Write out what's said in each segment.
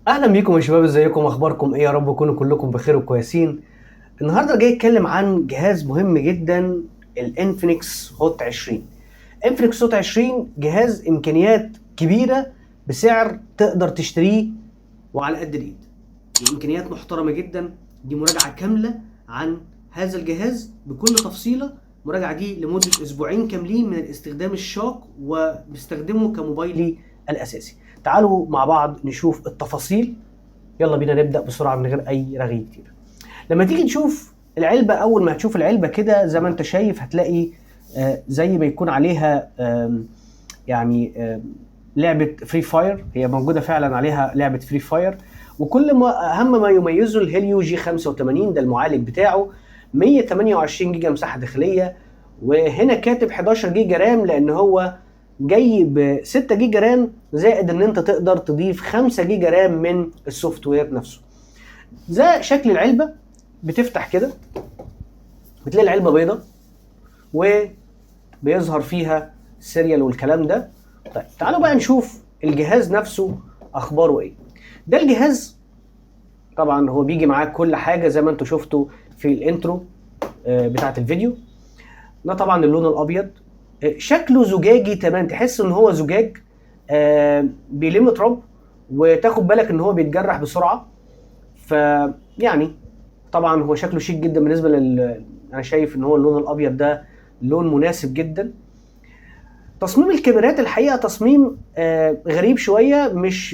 اهلا بيكم يا شباب، ازيكم؟ اخباركم ايه؟ يا رب تكونوا كلكم بخير وكويسين. النهارده جاي اتكلم عن جهاز مهم جدا، الانفينكس هوت 20. انفينكس هوت 20 جهاز امكانيات كبيره بسعر تقدر تشتريه وعلى قد الايد. دي امكانيات محترمه جدا. دي مراجعه كامله عن هذا الجهاز بكل تفصيله. المراجعه دي لمده اسبوعين كاملين من الاستخدام الشاق، وبستخدمه كموبايلي الاساسي. تعالوا مع بعض نشوف التفاصيل. يلا بينا نبدأ بسرعة من غير أي رغي كتير. لما تيجي تشوف العلبة، أول ما هتشوف العلبة كده زي ما أنت شايف هتلاقي زي ما يكون عليها يعني لعبة فري فاير. هي موجودة فعلا عليها لعبة فري فاير. وكل ما أهم ما يميزه الهيليو جي 85، ده المعالج بتاعه. 128 جيجا مساحة داخلية، وهنا كاتب 11 جيجا رام لأن هو جاي ب 6 جيجا رام، زائد ان انت تقدر تضيف 5 جيجا رام من السوفت وير نفسه. ده شكل العلبه. بتفتح كده بتلاقي العلبه بيضه وبيظهر فيها السيريال والكلام ده. طيب تعالوا بقى نشوف الجهاز نفسه اخباره ايه. ده الجهاز طبعا هو بيجي معاه كل حاجه زي ما انتم شفتوا في الانترو بتاعت الفيديو. ده طبعا اللون الابيض. شكله زجاجي تمام، تحس ان هو زجاج بيلم تراب، وتاخد بالك ان هو بيتجرح بسرعه. فيعني طبعا هو شكله شيك جدا بالنسبه انا شايف ان هو اللون الابيض ده لون مناسب جدا. تصميم الكاميرات الحقيقه تصميم غريب شويه،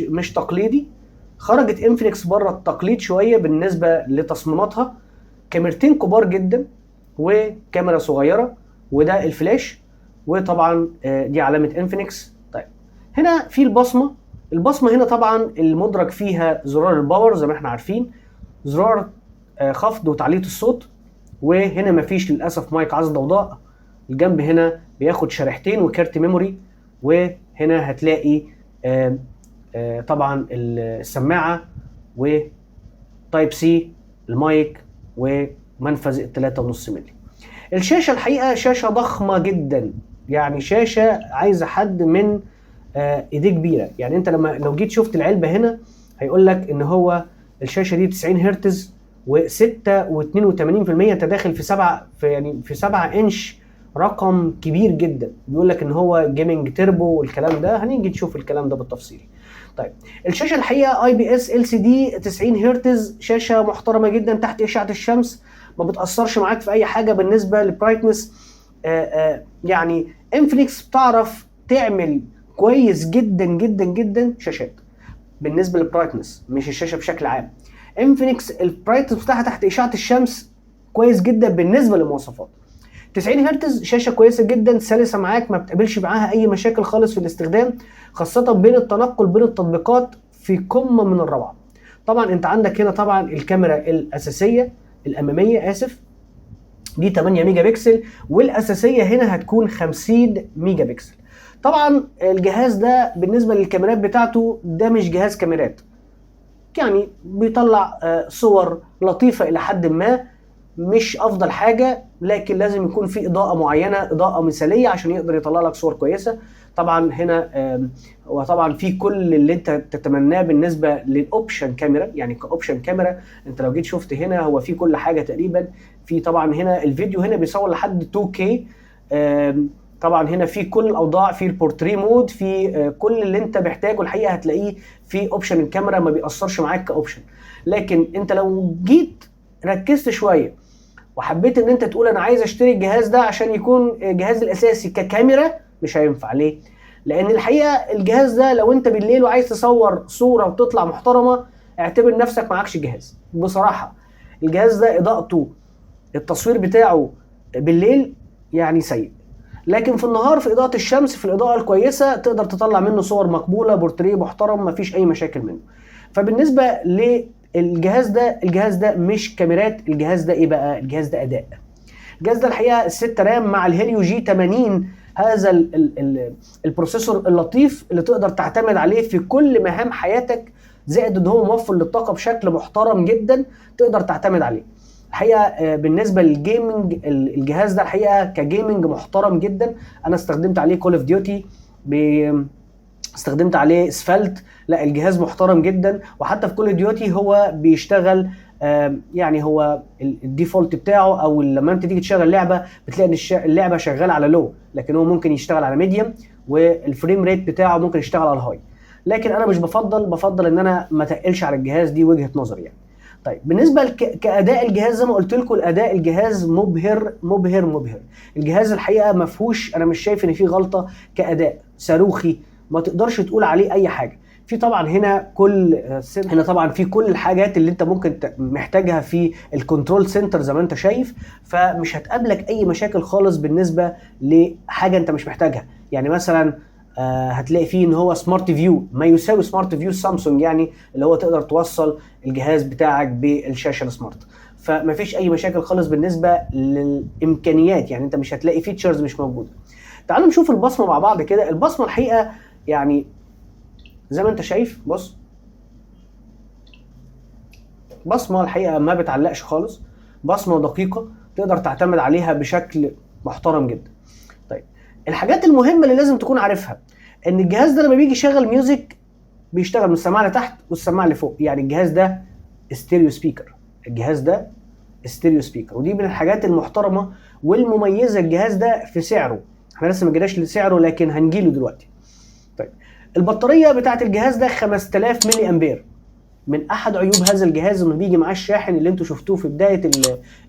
مش تقليدي. خرجت انفينكس بره التقليد شويه بالنسبه لتصميماتها. كاميرتين كبار جدا وكاميرا صغيره، وده الفلاش. وطبعا دي علامه انفينكس. طيب هنا في البصمه هنا طبعا المدرج فيها زرار الباور زي ما احنا عارفين، زرار خفض وتعليق الصوت. وهنا مفيش للاسف مايك عزل ضوضاء. الجنب هنا بياخد شريحتين وكارت ميموري. وهنا هتلاقي طبعا السماعه وتايب سي، المايك، ومنفذ ال 3.5 مللي. الشاشه الحقيقه شاشه ضخمه جدا، يعني شاشه عايزه حد من ايديه كبيره. يعني انت لو جيت شفت العلبه هنا هيقول لك ان هو الشاشه دي 90 هرتز و6 و82%. انت داخل في 7 انش، رقم كبير جدا. بيقول لك ان هو جيمنج تيربو والكلام ده، هنيجي نشوف الكلام ده بالتفصيل. طيب الشاشه الحقيقه اي بي اس ال سي دي 90 هرتز، شاشه محترمه جدا تحت اشعه الشمس، ما بتاثرش معاك في اي حاجه بالنسبه للبرايتنس. يعني انفينكس بتعرف تعمل كويس جدا جدا جدا شاشات بالنسبه للبرايتنس، مش الشاشه بشكل عام. انفينكس البرايتنس بتاعها تحت اشعه الشمس كويس جدا بالنسبه للمواصفات. 90 هرتز شاشه كويسه جدا، سلسه معاك، ما بتقابلش معاها اي مشاكل خالص في الاستخدام، خاصه بين التنقل بين التطبيقات في قمه من الروعه. طبعا انت عندك هنا طبعا الكاميرا الاساسيه الاماميه، اسف، دي 8 ميجا بكسل، والاساسيه هنا هتكون 50 ميجا بكسل. طبعا الجهاز ده بالنسبه للكاميرات بتاعته ده مش جهاز كاميرات، يعني بيطلع صور لطيفه الى حد ما، مش افضل حاجه، لكن لازم يكون في اضاءه معينه، اضاءه مثاليه عشان يقدر يطلع لك صور كويسه. طبعا هنا هو طبعا في كل اللي انت تتمناه بالنسبه للاوبشن كاميرا. يعني كاوبشن كاميرا انت لو جيت شفت هنا هو في كل حاجه تقريبا. في طبعا هنا الفيديو هنا بيصور لحد 2K. طبعا هنا في كل الاوضاع، في البورتري مود، في كل اللي انت محتاجه الحقيقه هتلاقيه في اوبشن الكاميرا، ما بيأثرش معاك كاوبشن. لكن انت لو جيت ركزت شويه وحبيت ان انت تقول انا عايز اشتري الجهاز ده عشان يكون جهازي الاساسي ككاميرا، مش هينفع. ليه؟ لان الحقيقه الجهاز ده لو انت بالليل وعايز تصور صوره وتطلع محترمه، اعتبر نفسك معكش جهاز بصراحه. الجهاز ده اضاءته، التصوير بتاعه بالليل يعني سيء، لكن في النهار في اضاءه الشمس، في الاضاءه الكويسه، تقدر تطلع منه صور مقبوله، بورتريه محترم، مفيش اي مشاكل منه. فبالنسبه الجهاز ده مش كاميرات، الجهاز ده ايه بقى؟ الجهاز ده اداء. الجهاز ده الحقيقه ال6 رام مع الهيليو جي 80، هذا البروسيسور اللطيف اللي تقدر تعتمد عليه في كل مهام حياتك، زائد ان هو موفر للطاقه بشكل محترم جدا، تقدر تعتمد عليه. الحقيقه بالنسبه للجيمنج الجهاز ده الحقيقه كجيمنج محترم جدا. انا استخدمت عليه كول اوف ديوتي استخدمت عليه اسفلت، لا الجهاز محترم جدا. وحتى في كل ديوتي هو بيشتغل يعني هو الديفولت بتاعه، او لما انت تيجي تشغل لعبه بتلاقي ان اللعبه شغاله على لو، لكن هو ممكن يشتغل على ميديوم، والفريم ريت بتاعه ممكن يشتغل على الهاي. لكن انا مش بفضل ان انا ما تقلش على الجهاز، دي وجهه نظري يعني. طيب بالنسبه كاداء الجهاز، زي ما قلت لكم الاداء الجهاز مبهر مبهر مبهر. الجهاز الحقيقه ما فيهوش، انا مش شايف ان فيه غلطه كاداء صاروخي، ما تقدرش تقول عليه اي حاجه. في طبعا هنا هنا طبعا في كل الحاجات اللي انت ممكن محتاجها في الكنترول سنتر زي ما انت شايف، فمش هتقابلك اي مشاكل خالص بالنسبه لحاجه انت مش محتاجها. يعني مثلا هتلاقي فيه ان هو سمارت فيو، ما يساوي سمارت فيو سامسونج، يعني اللي هو تقدر توصل الجهاز بتاعك بالشاشه السمارت. فما فيش اي مشاكل خالص بالنسبه للامكانيات، يعني انت مش هتلاقي فيتشرز مش موجوده. تعالوا نشوف البصمه مع بعض كده. البصمه الحقيقه يعني زي ما انت شايف، بص، بصمه الحقيقه ما بتعلقش خالص، بصمه دقيقه تقدر تعتمد عليها بشكل محترم جدا. طيب الحاجات المهمه اللي لازم تكون عارفها، ان الجهاز ده لما بيجي يشغل ميوزك بيشتغل من السماعه لتحت والسماعه لفوق، يعني الجهاز ده ستيريو سبيكر، الجهاز ده ستيريو سبيكر، ودي من الحاجات المحترمه والمميزه الجهاز ده في سعره. احنا لسه ما جيناش لسعره لكن هنجيله دلوقتي. طيب البطاريه بتاعت الجهاز ده 5000 ملي امبير. من احد عيوب هذا الجهاز انه بيجي معاه الشاحن اللي انتوا شفتوه في بدايه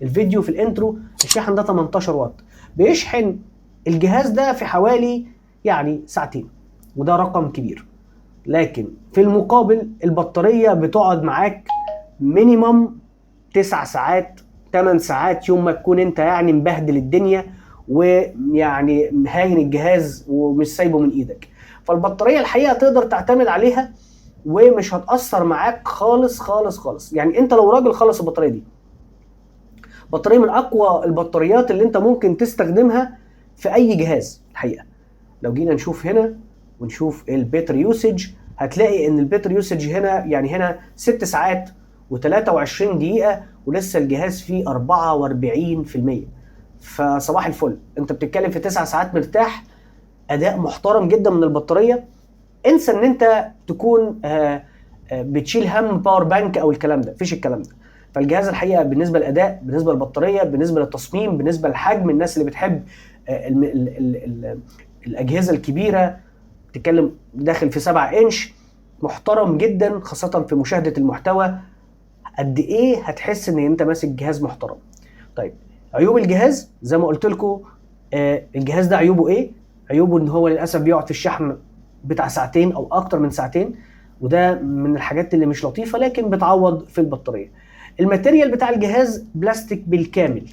الفيديو في الانترو، الشاحن ده 18 واط، بيشحن الجهاز ده في حوالي يعني ساعتين، وده رقم كبير. لكن في المقابل البطاريه بتقعد معاك مينيمم 9 ساعات 8 ساعات، يوم ما تكون انت يعني مبهدل الدنيا ويعني مهاين الجهاز ومش سايبه من ايدك. فالبطاريه الحقيقه تقدر تعتمد عليها ومش هتأثر معاك خالص خالص خالص. يعني انت لو راجل خلص البطاريه دي، بطاريه من اقوى البطاريات اللي انت ممكن تستخدمها في اي جهاز الحقيقه. لو جينا نشوف هنا ونشوف الباتر يوسج، هتلاقي ان الباتر يوسج هنا يعني هنا 6 ساعات و23 دقيقه ولسه الجهاز فيه 44%. فصباح الفل، انت بتتكلم في 9 ساعات مرتاح، اداء محترم جدا من البطاريه. انسى ان انت تكون بتشيل هم باور بانك او الكلام ده، مفيش الكلام ده. فالجهاز الحقيقه بالنسبه للاداء، بالنسبه للبطاريه، بالنسبه للتصميم، بالنسبه للحجم، الناس اللي بتحب الاجهزه الكبيره، بتتكلم داخل في 7 انش، محترم جدا خاصه في مشاهده المحتوى. قد ايه هتحس ان انت ماسك جهاز محترم. طيب عيوب الجهاز زي ما قلت لكم، الجهاز ده عيوبه ايه؟ عيوبه ان هو للاسف بيقعد في الشحن بتاع ساعتين او اكتر من ساعتين، وده من الحاجات اللي مش لطيفه، لكن بتعوض في البطاريه. الماتيريال بتاع الجهاز بلاستيك بالكامل.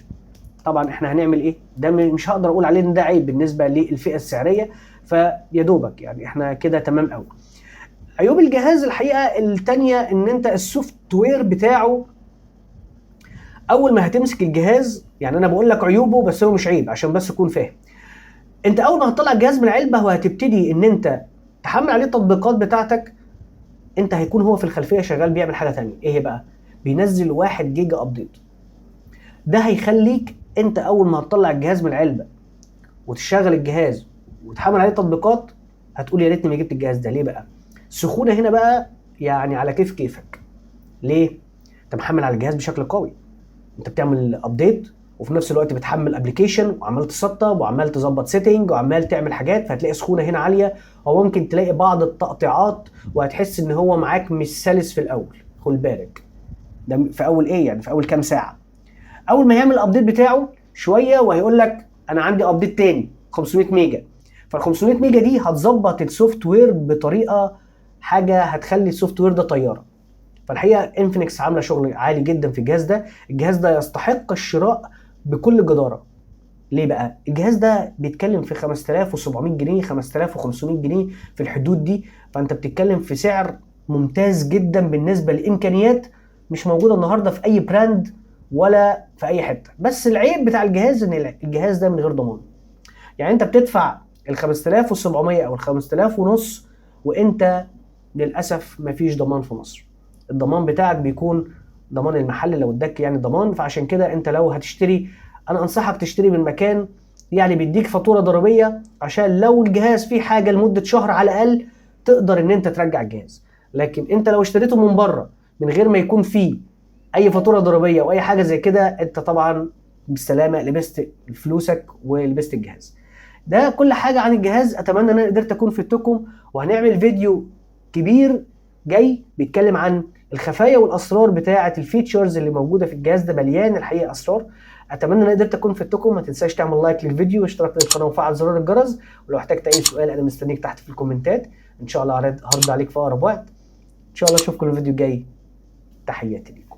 طبعا احنا هنعمل ايه؟ ده مش هقدر اقول عليه ان ده عيب بالنسبه للفئه السعريه، فيا دوبك يعني احنا كده تمام قوي. عيوب الجهاز الحقيقه الثانيه ان انت السوفت وير بتاعه اول ما هتمسك الجهاز، يعني انا بقول لك عيوبه بس هو مش عيب عشان بس تكون فاهم. انت اول ما هتطلع الجهاز من العلبه وهتبتدي ان انت تحمل عليه التطبيقات بتاعتك، انت هيكون هو في الخلفيه شغال بيعمل حاجه تانية. ايه بقى؟ بينزل 1 جيجا ابديت. ده هيخليك انت اول ما هتطلع الجهاز من العلبه وتشغل الجهاز وتحمل عليه تطبيقات، هتقول يا ريتني ما جبت الجهاز ده. ليه بقى؟ السخونه هنا بقى يعني على كيف كيفك. ليه؟ انت محمل على الجهاز بشكل قوي، انت بتعمل ابديت وفي نفس الوقت بتحمل ابلكيشن وعمال تسطب وعمال تظبط سيتنج وعمال تعمل حاجات، فهتلاقي سخونه هنا عاليه، او ممكن تلاقي بعض التقطيعات وهتحس ان هو معاك مش سلس في الاول. خد بالك ده في اول ايه، يعني في اول كام ساعه. اول ما يعمل الابديت بتاعه شويه وهيقول لك انا عندي ابديت تاني 500 ميجا، فال 500 ميجا دي هتظبط السوفت وير بطريقه، حاجه هتخلي السوفت وير ده طياره. فالحقيقه انفينكس عامله شغل عالي جدا في الجهاز ده. الجهاز ده يستحق الشراء بكل جداره. ليه بقى؟ الجهاز ده بيتكلم في 5700 جنيه 5500 جنيه في الحدود دي، فانت بتتكلم في سعر ممتاز جدا بالنسبه لامكانيات مش موجوده النهارده في اي براند ولا في اي حته. بس العيب بتاع الجهاز ان الجهاز ده من غير ضمان. يعني انت بتدفع ال 5700 او ال 5000 ونص وانت للاسف مفيش ضمان في مصر. الضمان بتاعك بيكون ضمان المحل لو اداك يعني ضمان، فعشان كده انت لو هتشتري انا انصحك تشتري من مكان يعني بيديك فاتوره ضريبيه، عشان لو الجهاز فيه حاجه لمده شهر على الاقل تقدر ان انت ترجع الجهاز. لكن انت لو اشتريته من بره من غير ما يكون فيه اي فاتوره ضريبيه او اي حاجه زي كده، انت طبعا بالسلامه لبست فلوسك ولبست الجهاز. ده كل حاجه عن الجهاز. اتمنى ان انا قدرت اكون فدتكم، وهنعمل فيديو كبير جاي بيتكلم عن الخفايا والاسرار بتاعه الفيتشرز اللي موجوده في الجهاز ده، مليان الحقيقه اسرار. اتمنى ان انا قدرت اكون فدتكم. ما تنساش تعمل لايك للفيديو واشتراك في القناه وفعل زرار الجرس، ولو احتجت اي سؤال انا مستنيك تحت في الكومنتات، ان شاء الله هرد عليك في اقرب وقت. ان شاء الله اشوفكم الفيديو الجاي. تحياتي ليكم.